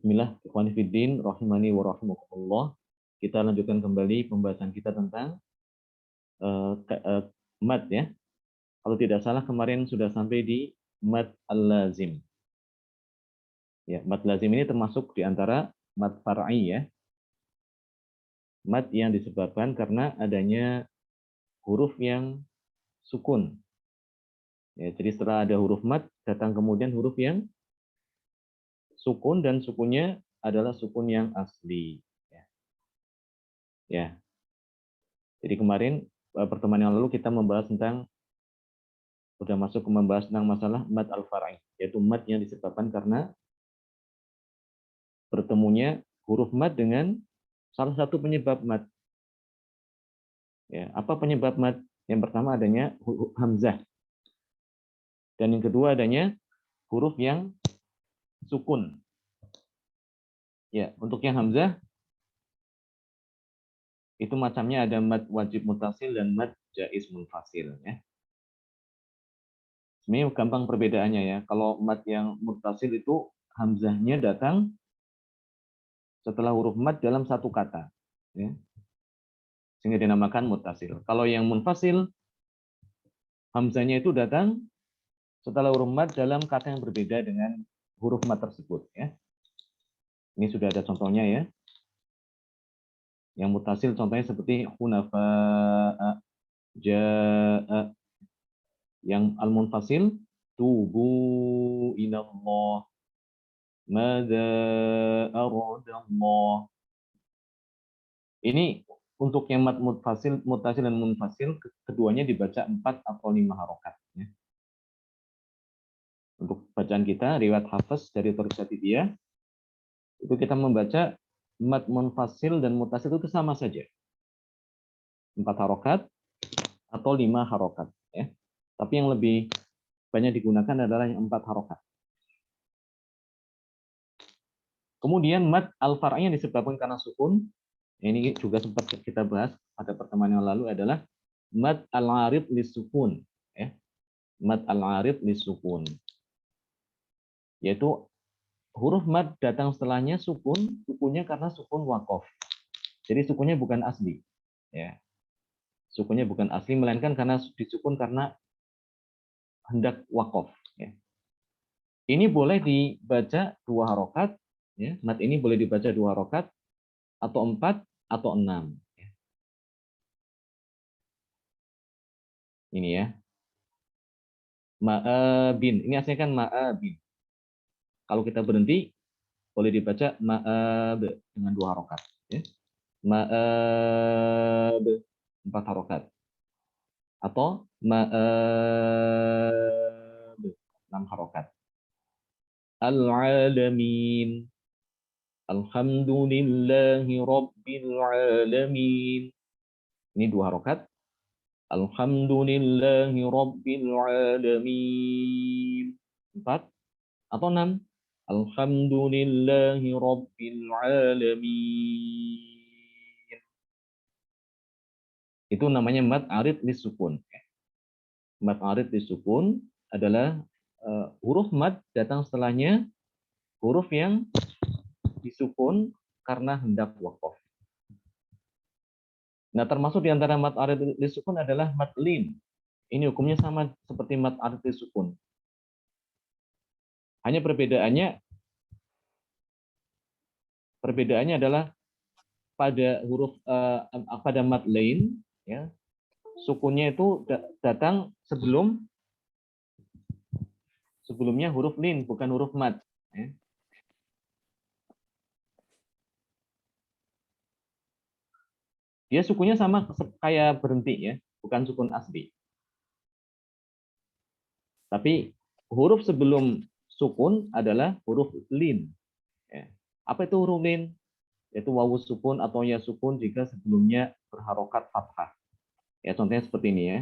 Bismillah, ikhwani fiddin, rahimani wa rahimakumullah. Kita lanjutkan kembali pembahasan kita tentang mad ya. Kalau tidak salah kemarin sudah sampai di mad al-lazim. Ya, mad lazim ini termasuk di antara mad far'i ya. Mad yang disebabkan karena adanya huruf yang sukun. Ya, jadi setelah ada huruf mad, datang kemudian huruf yang sukun dan sukunnya adalah sukun yang asli. Ya. Jadi kemarin pertemuan yang lalu kita membahas tentang sudah masuk ke membahas tentang masalah mad al-far'i, yaitu mad yang disebabkan karena bertemunya huruf mad dengan salah satu penyebab mad. Ya, apa penyebab mad? Yang pertama adanya huruf hamzah. Dan yang kedua adanya huruf yang sukun. Ya, untuk yang hamzah itu macamnya ada mad wajib mutasil dan mad jaiz munfasil ya. Sebenarnya gampang perbedaannya ya. Kalau mad yang mutasil itu hamzahnya datang setelah huruf mad dalam satu kata. Ya. Sehingga dinamakan mutasil. Kalau yang munfasil, hamzahnya itu datang setelah huruf mad dalam kata yang berbeda dengan huruf mad tersebut. Ya. Ini sudah ada contohnya ya. Yang mutasil contohnya seperti hunafa'a, ja'a. Yang al-munfasil, tubu ilallah, mada aradallah. Ini untuk yang mad mutasil dan munfasil, keduanya dibaca 4 atau 5 harokat. Ya. Untuk bacaan kita, riwayat Hafiz dari Thoriq Syatibiyah, itu kita membaca mad munfasil dan mutasil itu sama saja. 4 harokat atau 5 harokat. Ya. Tapi yang lebih banyak digunakan adalah yang 4 harokat. Kemudian mad al-far'i yang disebabkan karena sukun, ini juga sempat kita bahas pada pertemuan yang lalu adalah mad al-arid lisukun. Ya. Mad al-arid lisukun. Yaitu huruf mad datang setelahnya sukun, sukunnya karena sukun waqaf. Jadi sukunnya bukan asli. Ya. Sukunnya bukan asli, melainkan karena disukun karena hendak waqaf. Ya. Ini boleh dibaca 2 harokat. Ya. Mad ini boleh dibaca 2 harokat, atau 4, atau 6. Ya. Ini ya. Ma'abin. Ini aslinya kan ma'abin. Kalau kita berhenti, boleh dibaca ma'ab dengan 2 harokat. Ya. Ma'ab 4 harokat. Atau ma'ab 6 harokat. Al-alamin. Alhamdulillahi rabbil alamin. Ini 2 harokat. Alhamdulillahi rabbil alamin. 4 atau 6. Alhamdulillahi rabbil alamin. Itu namanya mad arid lisukun. Mad arid lisukun adalah huruf mad datang setelahnya huruf yang disukun karena hendak waqaf. Nah, termasuk di antara mad arid lisukun adalah mad lin. Ini hukumnya sama seperti mad arid lisukun. Hanya perbedaannya adalah pada huruf pada mad lin ya, sukunnya itu datang sebelumnya huruf lin, bukan huruf mad. Ya. Dia sukunya sama kayak berhenti ya, bukan sukun asli. Tapi huruf sebelum sukun adalah huruf lin. Ya. Apa itu huruf lin? Yaitu wawu sukun atau ya sukun jika sebelumnya berharokat fathah. Ya, contohnya seperti ini ya.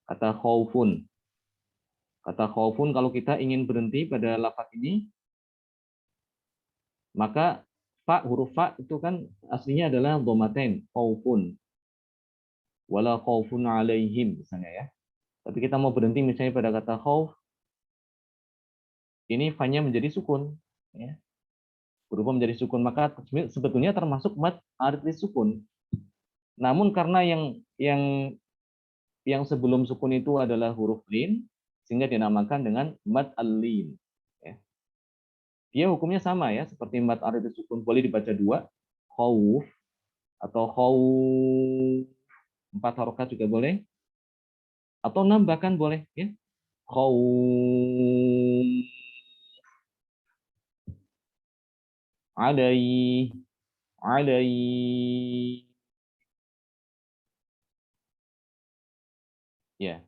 Kata khaufun. Kata khaufun kalau kita ingin berhenti pada lafaz ini, maka huruf fa itu kan aslinya adalah dhomatain, khaufun. Wala khaufun alaihim misalnya ya. Tapi kita mau berhenti misalnya pada kata khauf, ini fa-nya menjadi sukun ya. berubah menjadi sukun, maka sebetulnya termasuk mad arid sukun. Namun karena yang sebelum sukun itu adalah huruf lin, sehingga dinamakan dengan mad al-lin. Ya. Dia hukumnya sama ya, seperti mad arid sukun, boleh dibaca dua, khauf atau khauf, 4 harokat juga boleh, atau 6 bahkan boleh ya. Khauf, alai, alai. Ya.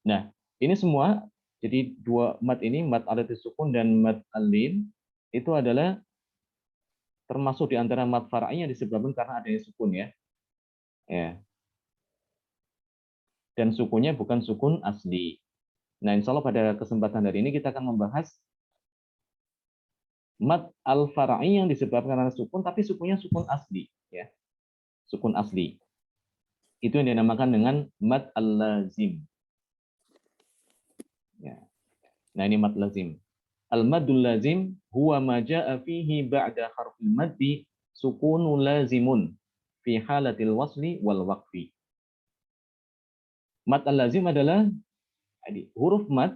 Nah, ini semua jadi dua mad ini, mad arid sukun dan mad al-lin, itu adalah termasuk di antara mad far'i yang disebabkan karena adanya sukun ya. Ya. Dan sukunnya bukan sukun asli. Nah, insya Allah pada kesempatan hari ini kita akan membahas mad al-far'i yang disebabkan karena sukun, tapi sukunnya sukun asli. Ya. Sukun asli. Itu yang dinamakan dengan mad al-lazim. Ya. Nah, ini mad lazim. Al-maddul lazim huwa ma jaa fihi ba'da harfil maddi sukunun lazimun fi halatil wasli wal waqfi. Mad al-lazim adalah huruf mad,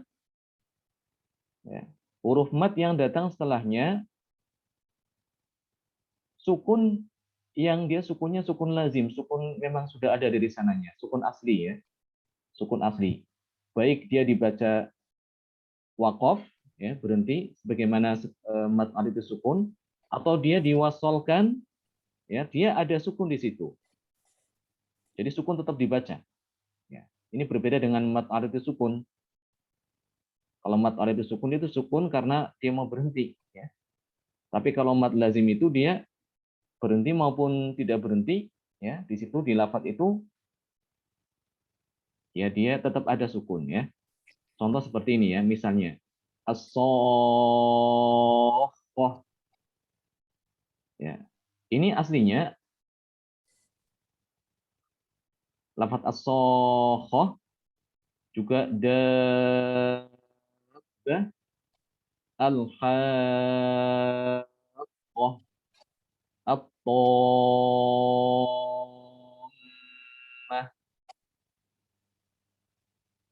ya, huruf mad yang datang setelahnya sukun yang dia sukunnya sukun lazim, sukun memang sudah ada dari sananya, sukun asli ya, sukun asli. Baik dia dibaca waqaf ya, berhenti sebagaimana mad alif sukun, atau dia diwasolkan ya, dia ada sukun di situ. Jadi sukun tetap dibaca. Ya. Ini berbeda dengan mad alif sukun. Kalau mad alif sukun itu sukun karena dia mau berhenti ya. Tapi kalau mad lazim itu dia berhenti maupun tidak berhenti ya, di situ di lafadz itu ya dia tetap ada sukun ya. Contoh seperti ini ya, misalnya as-sokhah ya. Ini aslinya lafadz as-sokhah juga dabbah al-haqqah at-tammah.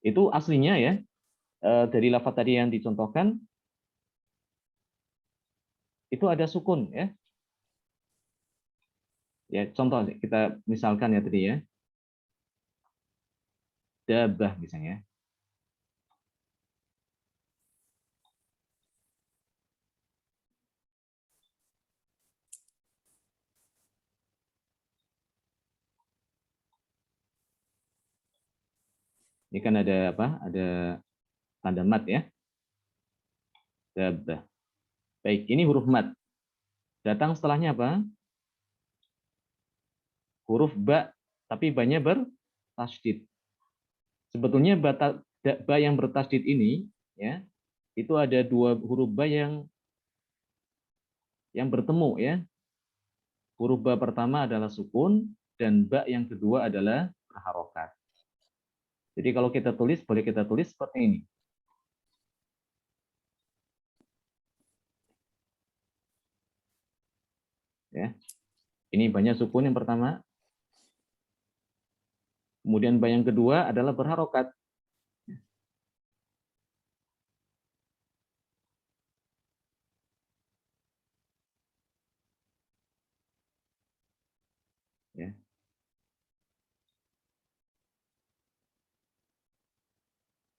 Itu aslinya ya, dari lafadz tadi yang dicontohkan itu ada sukun ya. Ya, contoh kita misalkan ya tadi ya. Dabah misalnya. Ini kan ada apa? Ada tanda mat ya. Dabah. Baik, ini huruf mat. Datang setelahnya apa? Huruf ba, tapi ba-nya bertasydid. Sebetulnya ba yang bertasydid ini ya, itu ada dua huruf ba yang bertemu ya. Huruf ba pertama adalah sukun dan ba yang kedua adalah harokat. Jadi kalau kita tulis, boleh kita tulis seperti ini. Ya. Ini banyak sukun yang pertama. Kemudian ba yang kedua adalah berharokat. Ya.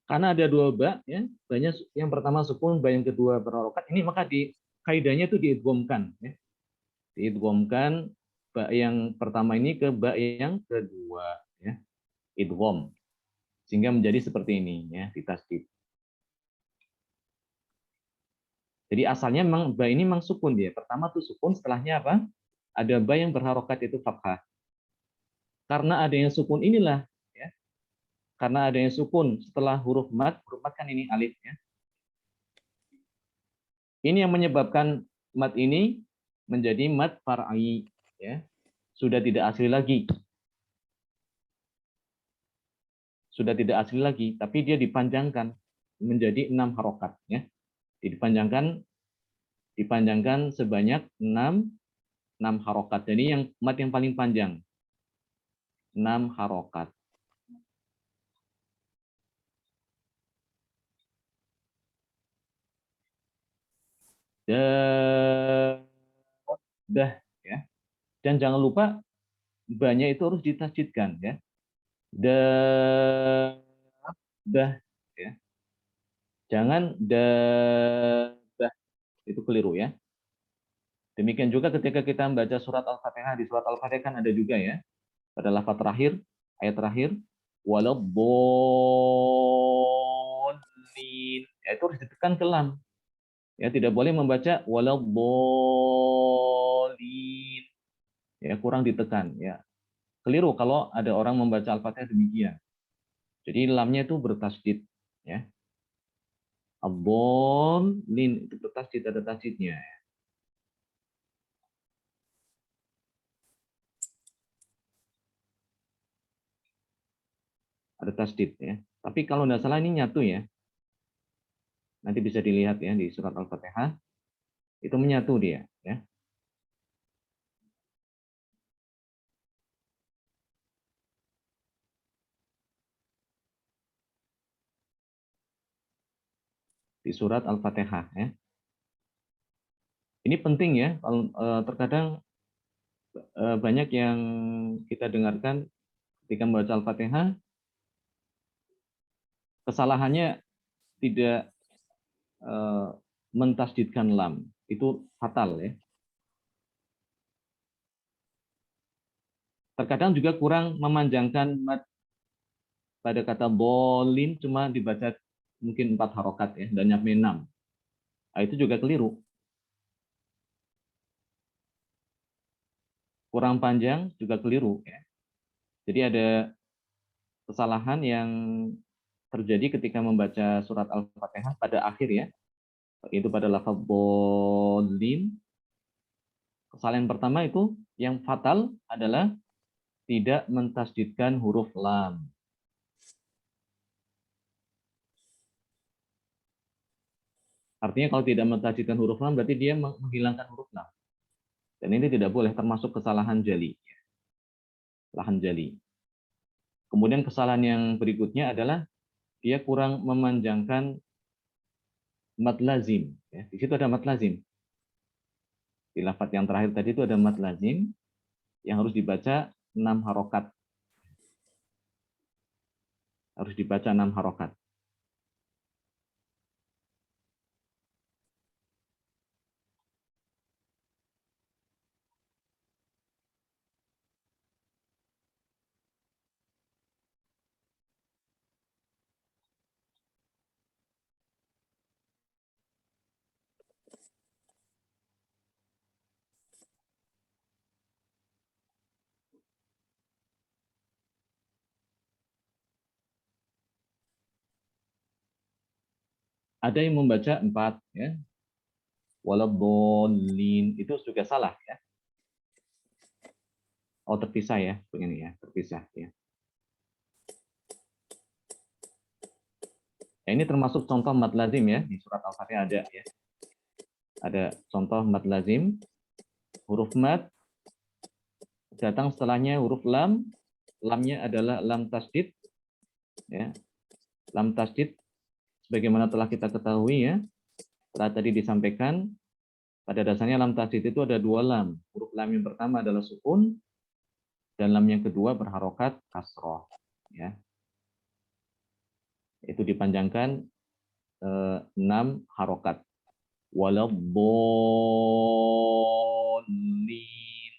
Karena ada dua ba, ya, banyak yang pertama sukun, ba yang kedua berharokat. Ini maka di kaidahnya itu diidghamkan, ya. Diidghamkan ba yang pertama ini ke ba yang kedua, ya. Idgham. Sehingga menjadi seperti ini, ya, ditasydid. Jadi asalnya memang ba ini memang sukun dia. Pertama tuh sukun, setelahnya apa? Ada ba yang berharokat itu fathah. Karena adanya sukun inilah, ya. Karena adanya sukun setelah huruf mat kan ini alif, ya. Ini yang menyebabkan mat ini menjadi mat far'i, ya. Sudah tidak asli lagi. Sudah tidak asli lagi, tapi dia dipanjangkan menjadi 6 harokat, ya. Dipanjangkan dipanjangkan sebanyak 6 harokat. Jadi yang mat yang paling panjang 6 harokat. Dah ya. Dan jangan lupa banyak itu harus ditasjidkan ya. Dah ya. Jangan dah itu keliru ya. Demikian juga ketika kita membaca surat Al-Fatihah, di surat Al-Fatihah kan ada juga ya pada lafaz terakhir, ayat terakhir, waladdallin. Ya, itu harus ditekan ke lam. Ya, tidak boleh membaca waladdallin. Ya, kurang ditekan ya. Keliru kalau ada orang membaca Al-Fatihah demikian. Jadi lamnya itu bertasydid ya. Ad-dallin itu bertasydid, ada tasydidnya. Ada tasydid ya. Tapi kalau tidak salah ini nyatu ya. Nanti bisa dilihat ya di surat Al-Fatihah. Itu menyatu dia ya. Di surat Al-Fatihah ya. Ini penting ya, terkadang banyak yang kita dengarkan ketika membaca Al-Fatihah, kesalahannya tidak mentasdidkan lam. Itu fatal ya. Terkadang juga kurang memanjangkan mad pada kata bolin, cuma dibaca mungkin 4 harokat ya, dan nyampe 6. Nah, itu juga keliru. Kurang panjang juga keliru ya. Jadi ada kesalahan yang terjadi ketika membaca surat Al-Fatihah pada akhir ya, itu pada lafaz bolin. Kesalahan pertama itu yang fatal adalah tidak mentasdidkan huruf lam. Artinya kalau tidak mentasdidkan huruf lam berarti dia menghilangkan huruf lam. Dan ini tidak boleh, termasuk kesalahan jali. Kesalahan jali. Kemudian kesalahan yang berikutnya adalah dia kurang memanjangkan mad lazim. Ya, di situ ada mad lazim. Di lafaz yang terakhir tadi itu ada mad lazim yang harus dibaca 6 harokat. Harus dibaca 6 harokat. Ada yang membaca 4 ya. Waladhdallin itu juga salah ya. Oh, terpisah ya, begini ya, terpisah ya. Ya, ini termasuk contoh mad lazim ya, di surat Al-Fatihah ada ya. Ada contoh mad lazim, huruf mad datang setelahnya huruf lam, lamnya adalah lam tasdid ya. Lam tasdid sebagaimana telah kita ketahui ya, telah tadi disampaikan pada dasarnya lam tasdid itu ada 2 lam. Huruf lam yang pertama adalah sukun dan lam yang kedua berharokat kasroh ya. Itu dipanjangkan 6 harokat. Waladhdallin.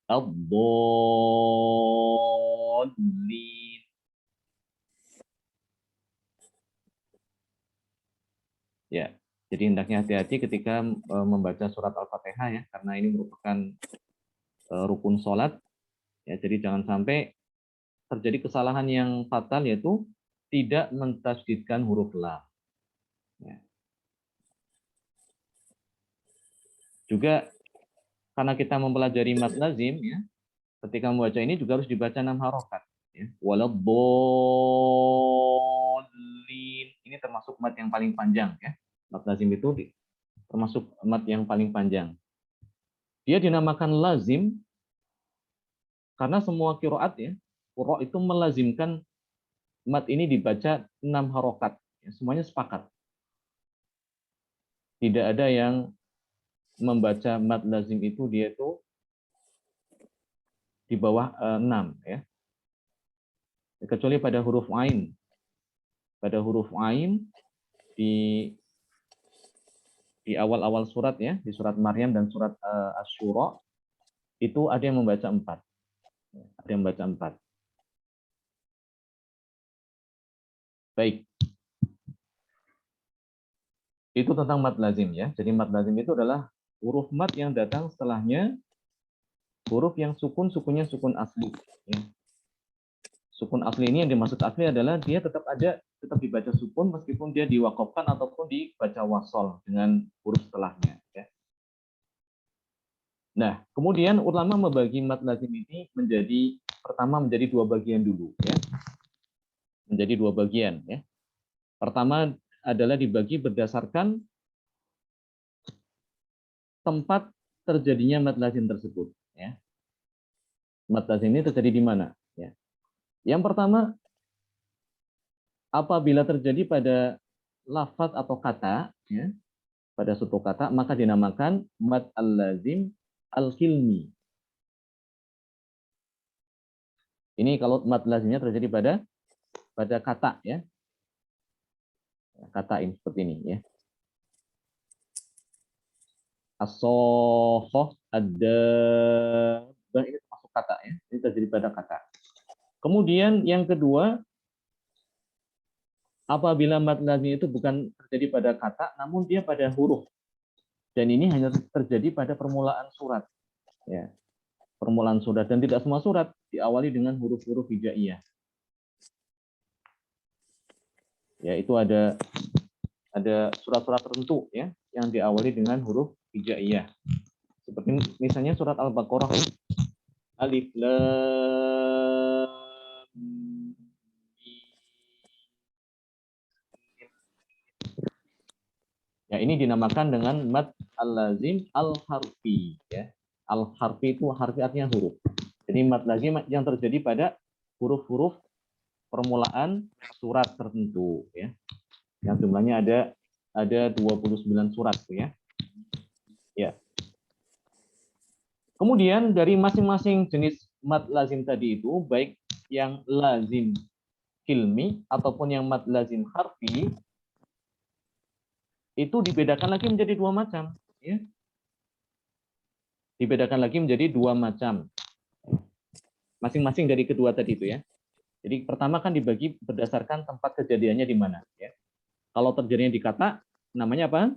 Ad-dallin. Ya, jadi hendaknya hati-hati ketika membaca surat Al-Fatihah ya, karena ini merupakan rukun sholat. Ya, jadi jangan sampai terjadi kesalahan yang fatal yaitu tidak mentasdidkan huruf lam. Ya. Juga karena kita mempelajari mad lazim ya, ketika membaca ini juga harus dibaca 6 harokat. Ya. Waladhdallin. Ini termasuk mad yang paling panjang ya. Mad lazim itu termasuk mat yang paling panjang. Dia dinamakan lazim karena semua qiraat ya, qurra itu melazimkan mat ini dibaca 6 harokat. Ya, semuanya sepakat. Tidak ada yang membaca mat lazim itu dia itu di bawah 6 ya. Kecuali pada huruf ain. Pada huruf ain di awal-awal surat ya, di surat Maryam dan surat Asy-Syura itu ada yang membaca 4. Ada yang membaca 4. Baik. Itu tentang mad lazim ya. Jadi mad lazim itu adalah huruf mad yang datang setelahnya huruf yang sukunnya sukun asli ya. Sukun asli ini yang dimaksud asli adalah dia tetap dibaca sukun meskipun dia diwakafkan ataupun dibaca wasol dengan huruf setelahnya ya. Nah, kemudian ulama membagi mad lazim ini menjadi dua bagian dulu ya. Menjadi dua bagian ya. Pertama adalah dibagi berdasarkan tempat terjadinya mad lazim tersebut ya. Mad lazim ini terjadi di mana ya. Yang pertama, apabila terjadi pada lafaz atau kata, ya, pada suatu kata, maka dinamakan mad al-lazim al-hilmi. Ini kalau mad lazimnya terjadi pada kata, ya, kata ini seperti ini, ya. As-sohoh ada, ini termasuk kata, ya. Ini terjadi pada kata. Kemudian yang kedua, apabila mad lazim itu bukan terjadi pada kata, namun dia pada huruf. Dan ini hanya terjadi pada permulaan surat. Ya. Permulaan surat. Dan tidak semua surat diawali dengan huruf-huruf hijaiyah. Ya, itu ada surat-surat tertentu ya yang diawali dengan huruf hijaiyah. Seperti misalnya surat Al-Baqarah. Alif Lam Mim. Ya, ini dinamakan dengan mad al-lazim al-harfi ya. Al-harfi itu harfi artinya huruf. Jadi mad lazim yang terjadi pada huruf-huruf permulaan surat tertentu ya. Yang jumlahnya ada 29 surat ya. Ya. Kemudian dari masing-masing jenis mad lazim tadi itu baik yang lazim hilmi ataupun yang mad lazim harfi itu dibedakan lagi menjadi dua macam ya. Dibedakan lagi menjadi dua macam. Masing-masing dari kedua tadi itu ya. Jadi pertama kan dibagi berdasarkan tempat kejadiannya di mana ya. Kalau terjadinya di kata namanya apa?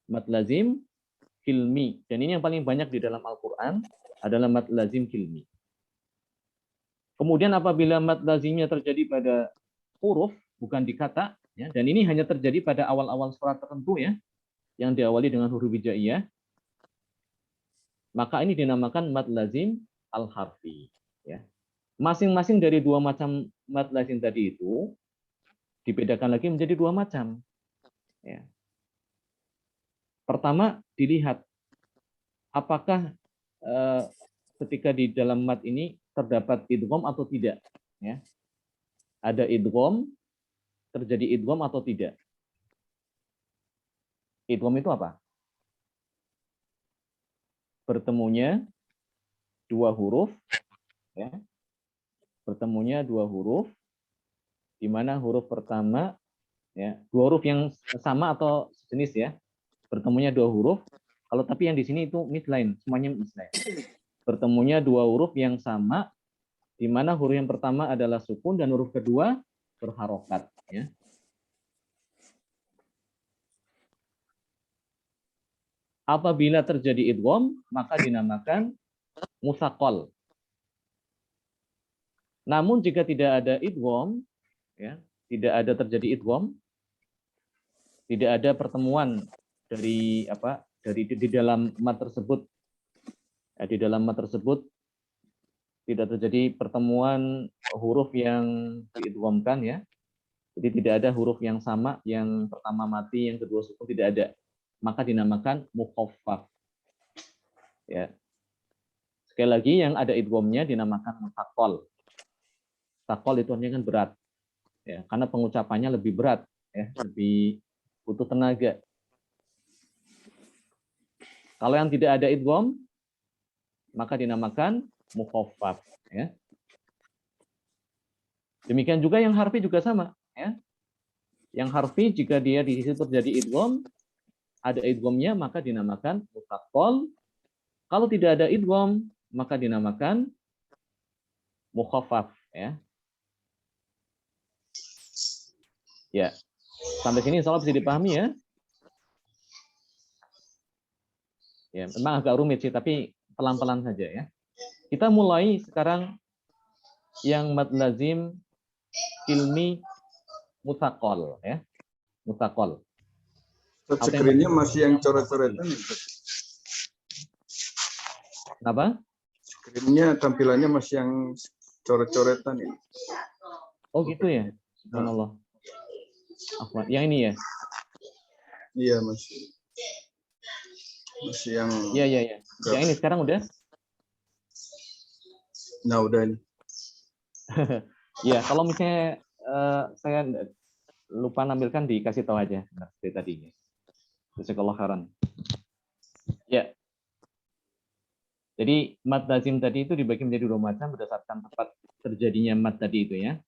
Mad lazim hilmi. Dan ini yang paling banyak di dalam Al-Qur'an adalah mad lazim hilmi. Kemudian apabila mad lazimnya terjadi pada huruf bukan di kata ya, dan ini hanya terjadi pada awal-awal surat tertentu ya yang diawali dengan huruf hijaiyah, maka ini dinamakan mad lazim al-harfi ya. Masing-masing dari dua macam mad lazim tadi itu dibedakan lagi menjadi dua macam. Ya. Pertama, dilihat apakah ketika di dalam mad ini terdapat idgham atau tidak. Ya. Ada idgham, terjadi idgham atau tidak. Idgham itu apa? Bertemunya dua huruf, ya. Bertemunya dua huruf, di mana huruf pertama, ya, dua huruf yang sama atau sejenis ya, bertemunya dua huruf. Kalau tapi yang di sini itu mislain, semuanya mislain. Bertemunya dua huruf yang sama, di mana huruf yang pertama adalah sukun dan huruf kedua berharokat. Ya. Apabila terjadi idgham, maka dinamakan mutsaqal. Namun jika tidak ada idgham, ya, tidak ada terjadi idgham, tidak ada pertemuan dari di dalam mad tersebut, ya, di dalam mad tersebut tidak terjadi pertemuan huruf yang diidghamkan ya. Jadi tidak ada huruf yang sama, yang pertama mati, yang kedua sukun, tidak ada. maka dinamakan mukhaffaf. Ya. Sekali lagi yang ada idghamnya dinamakan mutsaqal. Mutsaqal itu artinya kan berat. Ya, karena pengucapannya lebih berat, ya, lebih butuh tenaga. Kalau yang tidak ada idgham, maka dinamakan mukhaffaf. Ya. Demikian juga yang harfi juga sama. Ya. Yang harfi jika dia di situ terjadi idgham, ada idghamnya maka dinamakan mutsaqal. Kalau tidak ada idgham, maka dinamakan mukhaffaf. Ya. Ya. Sampai sini insya Allah bisa dipahami ya. Ya, memang agak rumit sih, tapi pelan-pelan saja ya. Kita mulai sekarang yang mad lazim ilmi mutsaqal ya. Mutsaqal. Screen-nya masih yang coret-coretan. Kenapa? Screen-nya tampilannya masih yang coret-coretan ini. Oh gitu ya. Subhanallah. Apa? Yang ini ya? Iya, masih yang Iya. Yang ini sekarang udah? Nah, udah ini. Iya, kalau misalnya saya lupa nampilkan dikasih tahu aja seperti tadinya. Jazakallahu khairan. Ya. Jadi mad lazim tadi itu dibagi menjadi dua macam berdasarkan tempat terjadinya mad tadi itu ya.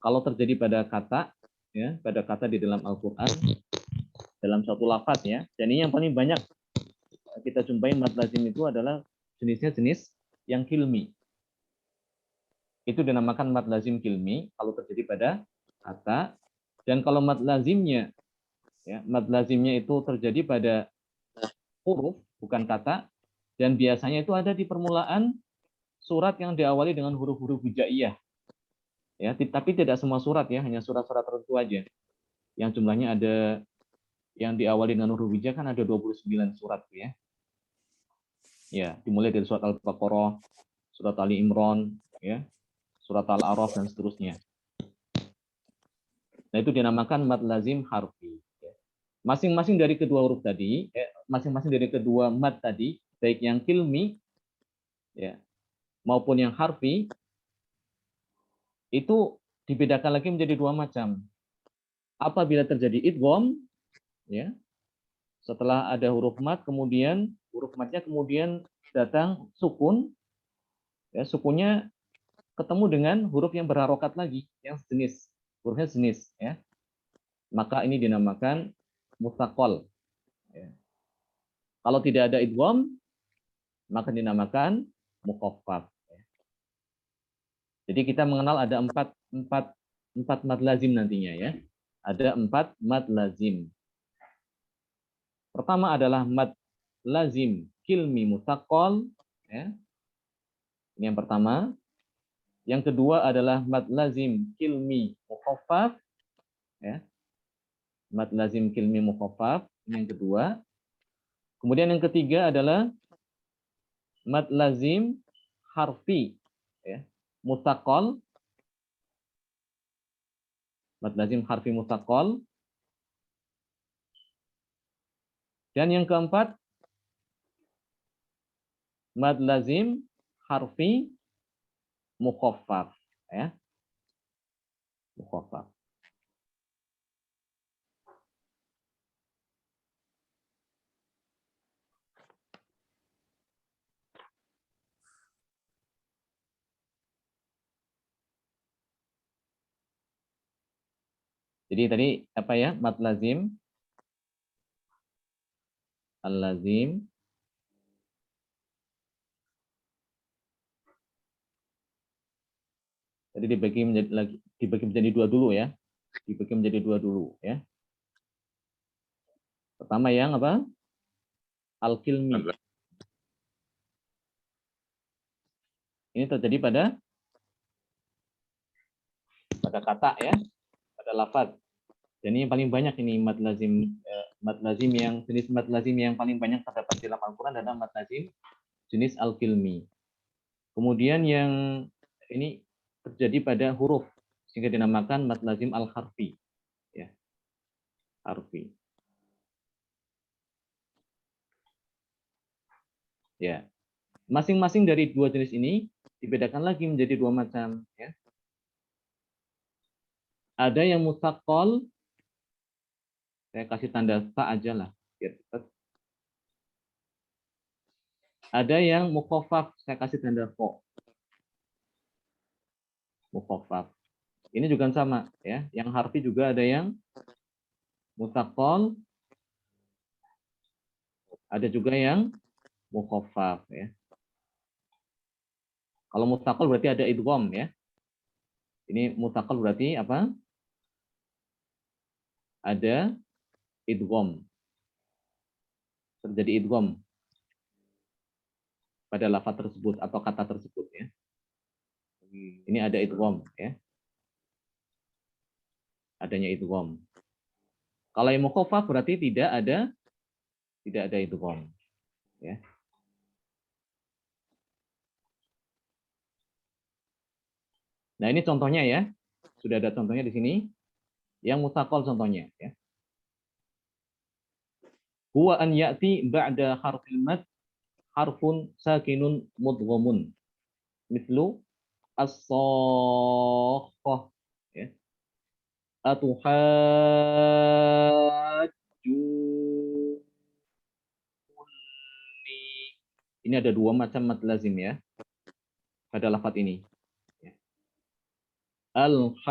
Kalau terjadi pada kata ya, pada kata di dalam Al-Qur'an dalam satu lafaz ya. Dan ini yang paling banyak kita jumpai mad lazim itu adalah jenisnya jenis yang kilmi. Itu dinamakan mad lazim kilmi kalau terjadi pada kata. Dan kalau mad lazimnya ya, mad lazimnya itu terjadi pada huruf bukan kata, dan biasanya itu ada di permulaan surat yang diawali dengan huruf-huruf hijaiyah. Ya, tapi tidak semua surat ya, hanya surat-surat tertentu aja. Yang jumlahnya ada yang diawali dengan huruf hijaiyah kan ada 29 surat ya. Ya, dimulai dari surat Al-Baqarah, surat Ali Imran, ya, surat Al-A'raf dan seterusnya. Nah, itu dinamakan mad lazim harfi. Masing-masing dari kedua huruf tadi, masing-masing dari kedua mad tadi, baik yang kilmi ya, maupun yang harfi, itu dibedakan lagi menjadi dua macam. Apabila terjadi idgham, ya, setelah ada huruf mad, kemudian huruf madnya kemudian datang sukun, ya, sukunnya ketemu dengan huruf yang berharokat lagi, yang sejenis, hurufnya sejenis, ya, maka ini dinamakan mutsaqal. Ya. Kalau tidak ada idgham, maka dinamakan mukhaffaf. Jadi kita mengenal ada empat mad lazim nantinya ya. Ada 4 mad lazim. Pertama adalah mad lazim kilmi mutsaqal ya. Ini yang pertama. Yang kedua adalah mad lazim kilmi mukhaffaf ya. Mad lazim kilmi mukhaffaf, ini yang kedua. Kemudian yang ketiga adalah mad lazim harfi ya. Mutsaqal. Mad lazim harfi mutsaqal. Dan yang keempat, mad lazim harfi mukhaffaf ya. Mukhaffaf. Jadi tadi apa ya? Mad lazim, al-lazim, tadi dibagi menjadi dua dulu ya. Dibagi menjadi dua dulu ya. Pertama yang apa? Al-kilmi. Ini terjadi pada kata ya, pada lafaz. Dan ini yang paling banyak ini mad lazim yang jenis mad lazim yang paling banyak terdapat di dalam Al-Qur'an adalah mad lazim jenis al-kilmi. Kemudian yang ini terjadi pada huruf sehingga dinamakan mad lazim al-harfi ya. Harfi. Ya. Masing-masing dari dua jenis ini dibedakan lagi menjadi dua macam, ya. Ada yang mutsaqqal, saya kasih tanda ta aja lah. Ada yang mukhaffaf, saya kasih tanda kha. Mukhaffaf. Ini juga sama, ya. Yang harfi juga ada yang mutsaqqal, ada juga yang mukhaffaf, ya. Kalau mutsaqqal berarti ada idgham, ya. Ini mutsaqqal berarti apa? Ada idgham. Terjadi idgham pada lafaz tersebut atau kata tersebut, ya. Ini ada idgham, ya. Adanya idgham. Kalau yang mukhaffaf berarti tidak ada idgham, ya. Nah, ini contohnya, ya. Sudah ada contohnya di sini. Yang mutsaqqal contohnya, ya. Huwa an ya'ti ba'da harfil mad harfun sakinun mudghamun. Mislu as-sakhah, ya. Atuhajjuni. Ini ada dua macam mad lazim, ya, pada lafaz ini. Al-haqqah,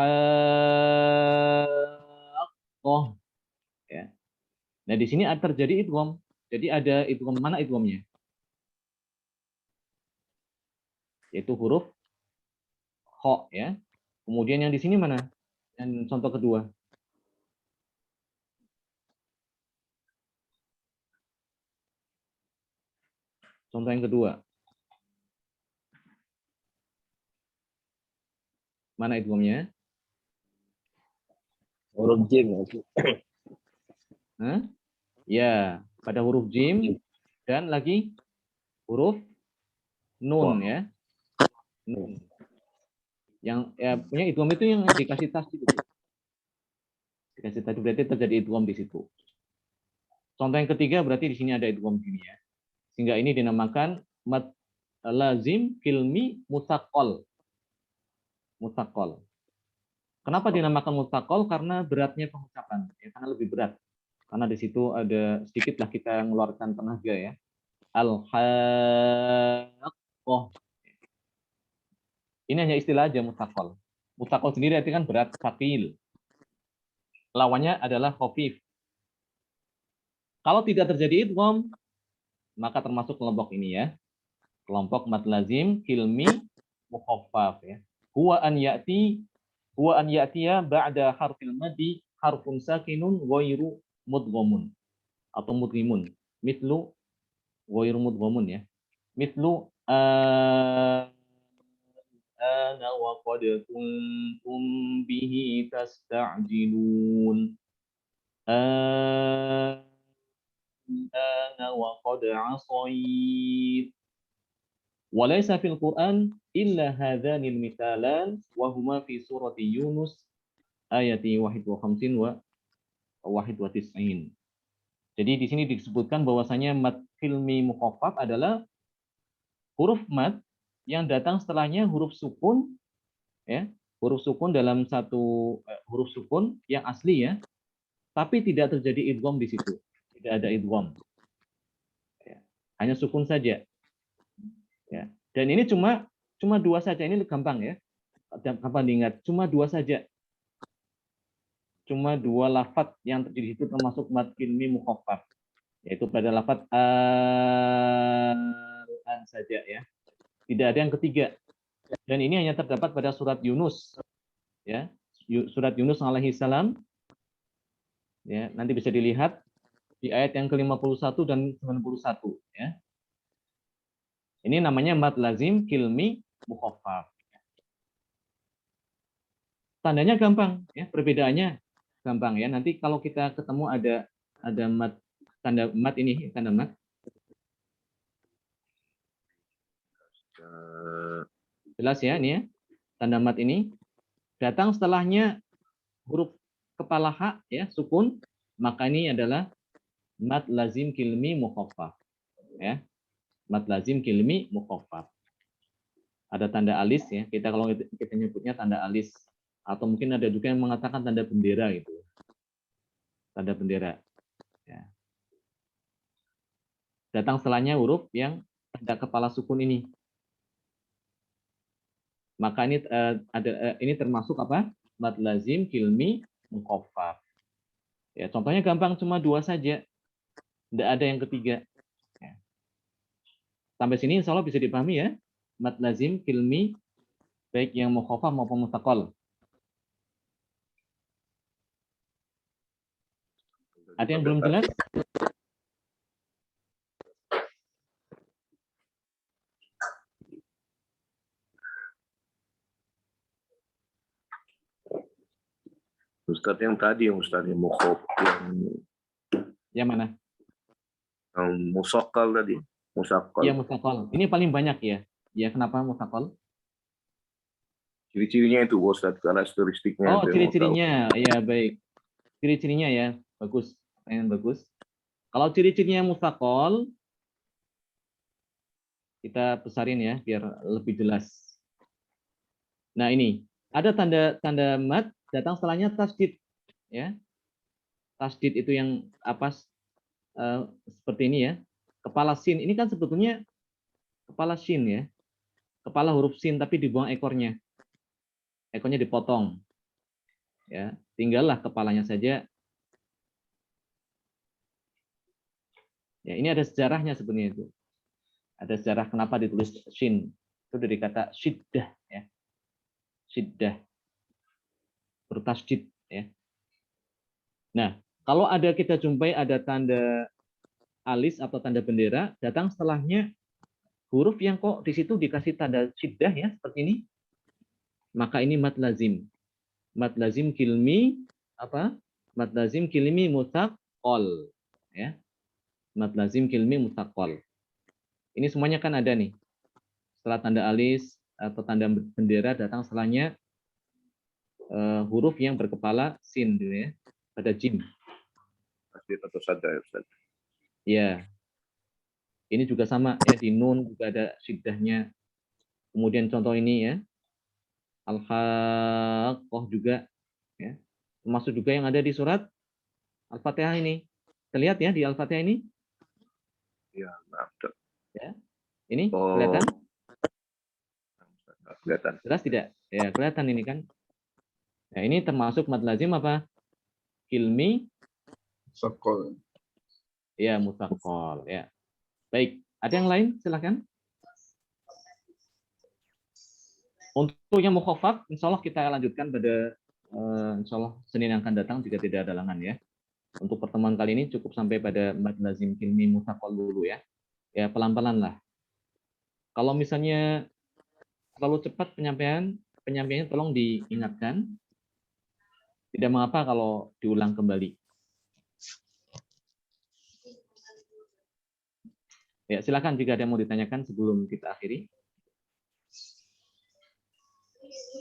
ya. Nah, di sini terjadi idgham. Jadi ada idgham, mana idghamnya? Yaitu huruf kha, ya. Kemudian yang di sini mana? Yang contoh kedua. Contoh yang kedua. Mana idghamnya? Huruf jim. Hah? Ya, pada huruf jim dan lagi huruf nun, ya. Nun. Yang ya, punya idgham itu yang dikasih tasdid itu. Dikasih tasdid berarti terjadi idgham di situ. Contoh yang ketiga berarti di sini ada idgham di sini, ya. Sehingga ini dinamakan mad lazim kilmi mutsaqqal. Mutsaqqal. Kenapa dinamakan mutsaqqal? Karena beratnya pengucapan, ya, karena lebih berat. Karena di situ ada sedikitlah kita mengeluarkan tenaga, ya. Al-haqqah. Ini hanya istilah aja mutsaqqal. Mutsaqqal sendiri artinya kan berat, tsaqil. Lawannya adalah khafif. Kalau tidak terjadi idgham, maka termasuk kelompok ini, ya. Kelompok mad lazim kilmi mukhaffaf, ya. Huwa an ya'tiya ba'da harfil madi harfun sakinun ghairu mudghamun atau mudghimun. Mithlu ghairu mudghamun, ya. Mithlu ana wa qad kuntum bihi tasta'jilun. Ana wa qad 'asayt. Walaysa fil Qur'an illa hadzanil mithalan wa huma fi surati Yunus ayati 51 wa 91. Jadi di sini disebutkan bahwasanya mad filmi mukhaffaf adalah huruf mad yang datang setelahnya huruf sukun, ya. Huruf sukun dalam satu huruf sukun yang asli, ya. Tapi tidak terjadi idgham di situ. Tidak ada idgham. Ya. Hanya sukun saja. Ya. Dan ini cuma dua saja, ini gampang, ya. Gampang diingat, cuma dua saja. Cuma dua lafaz yang terjadi di situ termasuk mad filmi mukhaffaf, yaitu pada lafaz an saja, ya. Tidak ada yang ketiga. Dan ini hanya terdapat pada surat Yunus, ya. Surat Yunus alaihi salam, ya, nanti bisa dilihat di ayat yang ke-51 dan 91, ya. Ini namanya mad lazim kilmi mukhaffaf. Tandanya gampang, ya, perbedaannya gampang, ya. Nanti kalau kita ketemu ada mad, tanda mad ini, tanda mad. Jelas, ya, ini, ya. Tanda mad ini datang setelahnya huruf kepala ha, ya, sukun, maka ini adalah mad lazim kilmi mukhaffaf, ya. Mad lazim kilmi mukhaffaf. Ada tanda alis ya. Kalau kita nyebutnya tanda alis, atau mungkin ada juga yang mengatakan tanda bendera gitu. Tanda bendera. Ya. Datang setelahnya huruf yang tanda kepala sukun ini. Maka ini termasuk apa? Mad lazim kilmi mukhaffaf. Ya, contohnya gampang, cuma 2 saja. Tidak ada yang ketiga. Ya. Sampai sini insya Allah bisa dipahami ya. Mad lazim kilmi baik yang mukhaffaf maupun mustaqal. Ada yang belum jelas? Ustadz yang tadi, Ustadz yang mukhaffaf, Yang mana? yang musaqqal tadi, musaqqal. Iya, mustaqal. Ini paling banyak ya. Ya, kenapa mustaqal? Ciri-cirinya itu, Ustadz, karakteristiknya. Oh, ciri-cirinya. Iya, baik. Ciri-cirinya ya. Bagus. Pertanyaan bagus. Kalau ciri-cirinya mustaqal, kita besarin ya biar lebih jelas. Nah, ini ada tanda mad datang setelahnya tasdid ya. Tasdid itu yang apa seperti ini ya. Kepala sin ini kan sebetulnya kepala sin ya. Kepala huruf sin tapi dibuang ekornya. Ekornya dipotong. Ya, tinggallah kepalanya saja. Ya, ini ada sejarahnya sebenarnya itu. Ada sejarah kenapa ditulis shin. Itu dari kata syiddah ya. Syiddah. Bertasdid ya. Nah, kalau kita jumpai ada tanda alis atau tanda bendera, datang setelahnya huruf yang kok di situ dikasih tanda syiddah ya, seperti ini. Maka ini mad lazim. Mad lazim kilmi apa? Mad lazim kilmi mustaqal ya. Mad lazim kilmi mustaqal. Ini semuanya kan ada nih. Setelah tanda alis atau tanda bendera datang setelahnya huruf yang berkepala sin gitu ya. Pada jim. Atau sadda ya, Ustaz. Ya. Ini juga sama ya, di nun juga ada syiddahnya. Kemudian contoh ini ya. Al-Haqqah juga ya. Termasuk juga yang ada di surat Al-Fatihah ini. Terlihat ya di Al-Fatihah ini? Ya, maaf. Ya. Ini kelihatan? Kelihatan. Jelas tidak? Ya, kelihatan ini kan. Nah, ini termasuk mad lazim apa? Kilmi Sakol. ya, mustaqal ya. Baik, ada yang lain? Silakan. Untuk yang mukhaffaf, insya Allah kita lanjutkan pada insya Allah Senin yang akan datang jika tidak ada halangan ya. Untuk pertemuan kali ini cukup sampai pada mad lazim kilmi mustaqal dulu ya. Ya, pelan-pelan lah. Kalau misalnya terlalu cepat penyampaiannya tolong diingatkan. Tidak mengapa kalau diulang kembali. Ya, silakan jika ada yang mau ditanyakan sebelum kita akhiri.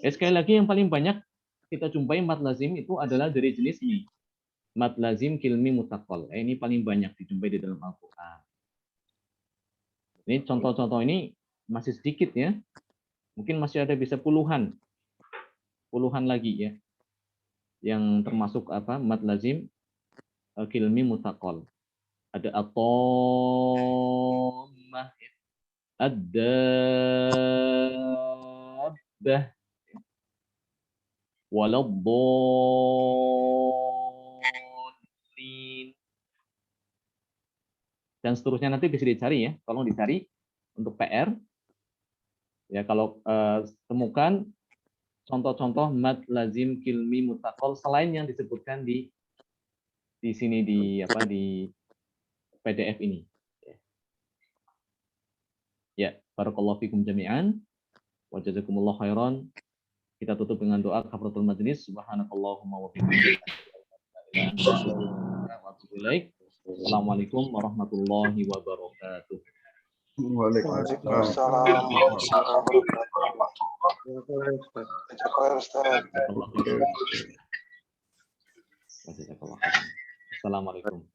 Ya, sekali lagi yang paling banyak kita jumpai mad lazim itu adalah dari jenis ini. Mad lazim kilmi mustaqal. Ini paling banyak dijumpai di dalam Al-Qur'an. Ini contoh-contoh ini masih sedikit ya. Mungkin masih ada bisa puluhan lagi ya. Yang termasuk apa? Mad lazim kilmi mustaqal. Ada at-tammah, ad-dabbah, waladdallin, dan seterusnya nanti bisa dicari ya. Tolong dicari untuk PR. Ya, kalau temukan contoh-contoh mad lazim kilmi mustaqal selain yang disebutkan di sini di PDF ini. Ya, barakallahu fikum jami'an wa jazakumullahu khairan. Kita tutup dengan doa kafaratul majlis. Subhanakallahumma wa bihamdika. Assalamualaikum warahmatullahi wabarakatuh. Waalaikumsalam. Assalamualaikum. Assalamualaikum.